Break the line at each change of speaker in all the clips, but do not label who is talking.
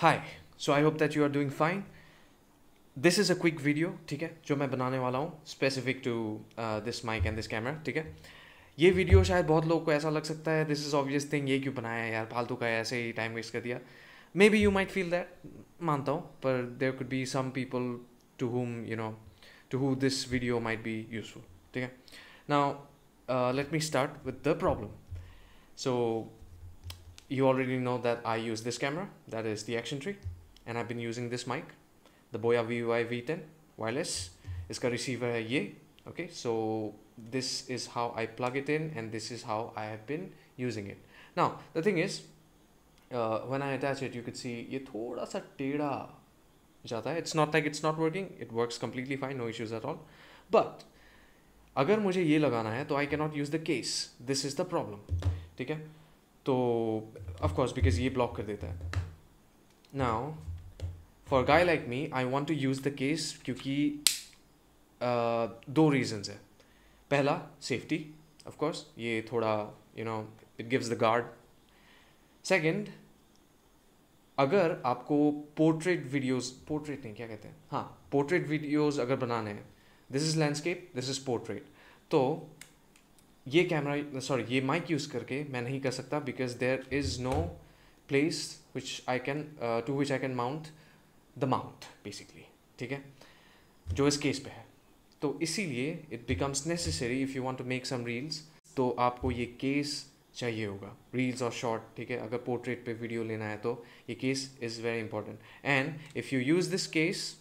Hi, so I hope that you are doing fine. This is a quick video, ठीक है, जो मैं बनाने वाला हूँ specific to this mic and this camera, ठीक है. ये वीडियो शायद बहुत लोगों को ऐसा लग सकता है this is obvious thing, ये क्यों बनाया है यार, फालतू का है, ऐसे ही टाइम वेस्ट कर दिया. Maybe you might feel that, मानता हूँ, पर there could be some people to whom to who this video might be useful, ठीक है. Now let me start with the problem. So you already know that I use this camera, that is the Action Tree, and I've been using this mic, the Boya VUI V10 wireless. इसका receiver है ये. Okay, so this is how I plug it in, and this is how I have been using it. Now the thing is, when I attach it, you could see ये थोड़ा सा टेढ़ा जाता है. It's not like it's not working. It works completely fine, no issues at all. But अगर मुझे ये लगाना है तो I cannot use the case. This is the problem. ठीक है. तो ऑफ कोर्स बिकॉज ये ब्लॉक कर देता है. Now for guy like me I want to use the case क्योंकि दो रीजंस है. पहला सेफ्टी, ऑफ कोर्स ये थोड़ा it gives the guard. Second, अगर आपको पोर्ट्रेट नहीं क्या कहते हैं, हाँ पोर्ट्रेट वीडियोज़ अगर बनाने हैं, this is landscape, this is portrait, तो ये कैमरा ये माइक यूज़ करके मैं नहीं कर सकता because there is no place to which I can mount the mount basically. ठीक है, जो इस केस पे है. तो इसीलिए it becomes necessary if you want to make some reels, तो आपको ये केस चाहिए होगा, रील्स और शॉर्ट. ठीक है, अगर पोर्ट्रेट पे वीडियो लेना है तो ये case is very important. And if you use this case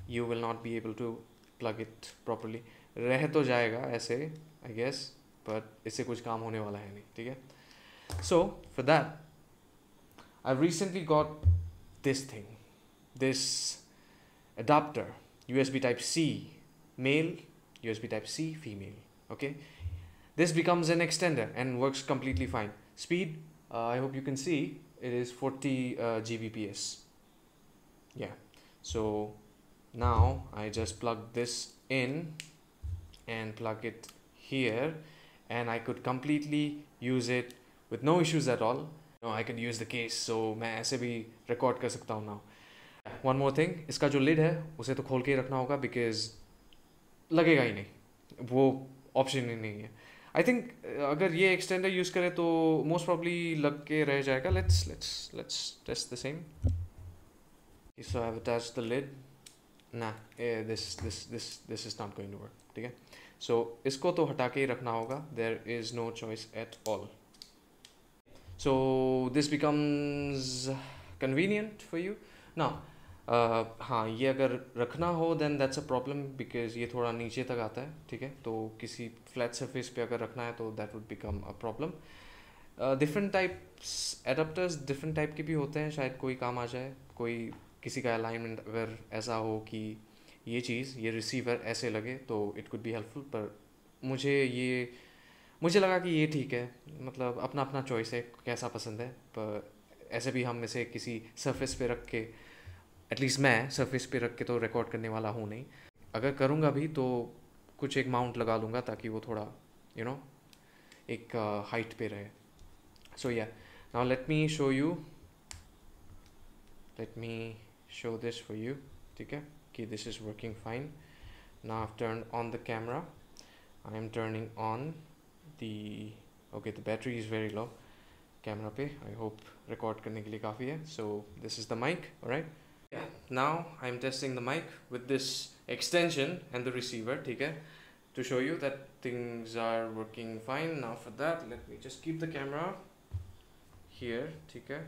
you will not be able to plug it properly. रह तो जाएगा ऐसे आई गेस, बट इससे कुछ काम होने वाला है नहीं. ठीक है, so for that I recently got this thing, this adapter, USB type C male, USB type C female. Okay, this becomes an extender and works completely fine. Speed, I hope you can see, it is 40 Gbps. Yeah, so now I just plug this in and plug it here, and I could completely use it with no issues at all. I could use the case, so मैं ऐसे भी record कर सकता हूँ now. One more thing, इसका जो lid है उसे तो खोल के ही रखना होगा बिकॉज लगेगा ही नहीं, वो ऑप्शन ही नहीं है. आई थिंक अगर ये एक्सटेंडर यूज़ करें तो मोस्ट प्रॉब्ली लग के रह जाएगा. Let's test the same. So I have attached the lid. ना, this is not going to work. ठीक है, सो इसको तो हटा के ही रखना होगा. There is no choice at all. So this becomes convenient for you ना. हाँ, ये अगर रखना हो then that's a problem because ये थोड़ा नीचे तक आता है. ठीक है, तो किसी फ्लैट सरफेस पे अगर रखना है तो that would become a problem. Different types adapters different type के भी होते हैं, शायद कोई काम आ जाए. कोई किसी का अलाइनमेंट अगर ऐसा हो कि ये चीज़, ये रिसीवर ऐसे लगे तो इट कुड बी हेल्पफुल. पर मुझे लगा कि ये ठीक है. मतलब अपना अपना चॉइस है, कैसा पसंद है. पर ऐसे भी हम इसे किसी सरफेस पे रख के, एटलीस्ट मैं सरफेस पे रख के तो रिकॉर्ड करने वाला हूँ नहीं. अगर करूँगा भी तो कुछ एक माउंट लगा लूँगा ताकि वो थोड़ा एक हाइट पे रहे. So yeah, now let me show this for you. ठीक है, कि this is working fine. Now I turn on the camera, I am turning on the battery is very low camera पे. आई होप रिकॉर्ड करने के लिए काफ़ी है. So this is the mic, alright. Yeah, now I'm testing the mic with this extension and the receiver, okay, to show you that things are working fine. Now for that, let me just keep the camera here, okay,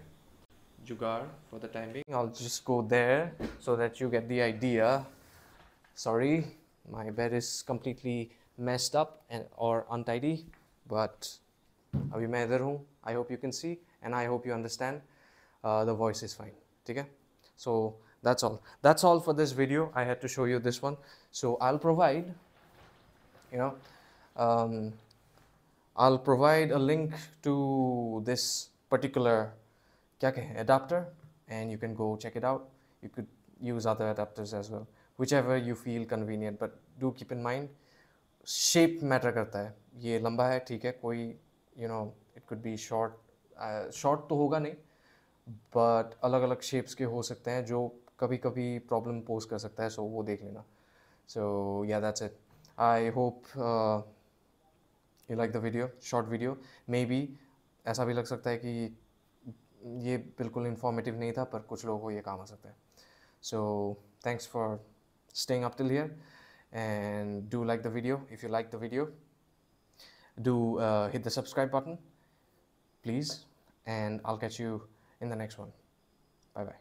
jugaad for the time being. I'll just go there so that you get the idea. Sorry, my bed is completely messed up or untidy, but abhi main idhar hu. I hope you can see and I hope you understand. The voice is fine, okay. So that's all for this video. I had to show you this one. So I'll provide a link to this particular adapter, and you can go check it out. You could use other adapters as well, whichever you feel convenient, but do keep in mind shape matter करता है. ये लंबा है, ठीक है, कोई it could be short तो होगा नहीं, बट अलग अलग शेप्स के हो सकते हैं जो कभी कभी प्रॉब्लम पोज कर सकता है, सो वो देख लेना. सो या that's it. I hope you like the video, short video. May be ऐसा भी लग सकता है कि ये बिल्कुल इन्फॉर्मेटिव नहीं था, पर कुछ लोगों को ये काम आ सकता है. So thanks for staying up till here, and do like the video. If you like the video, do hit the subscribe button, please, and I'll catch you in the next one. Bye bye.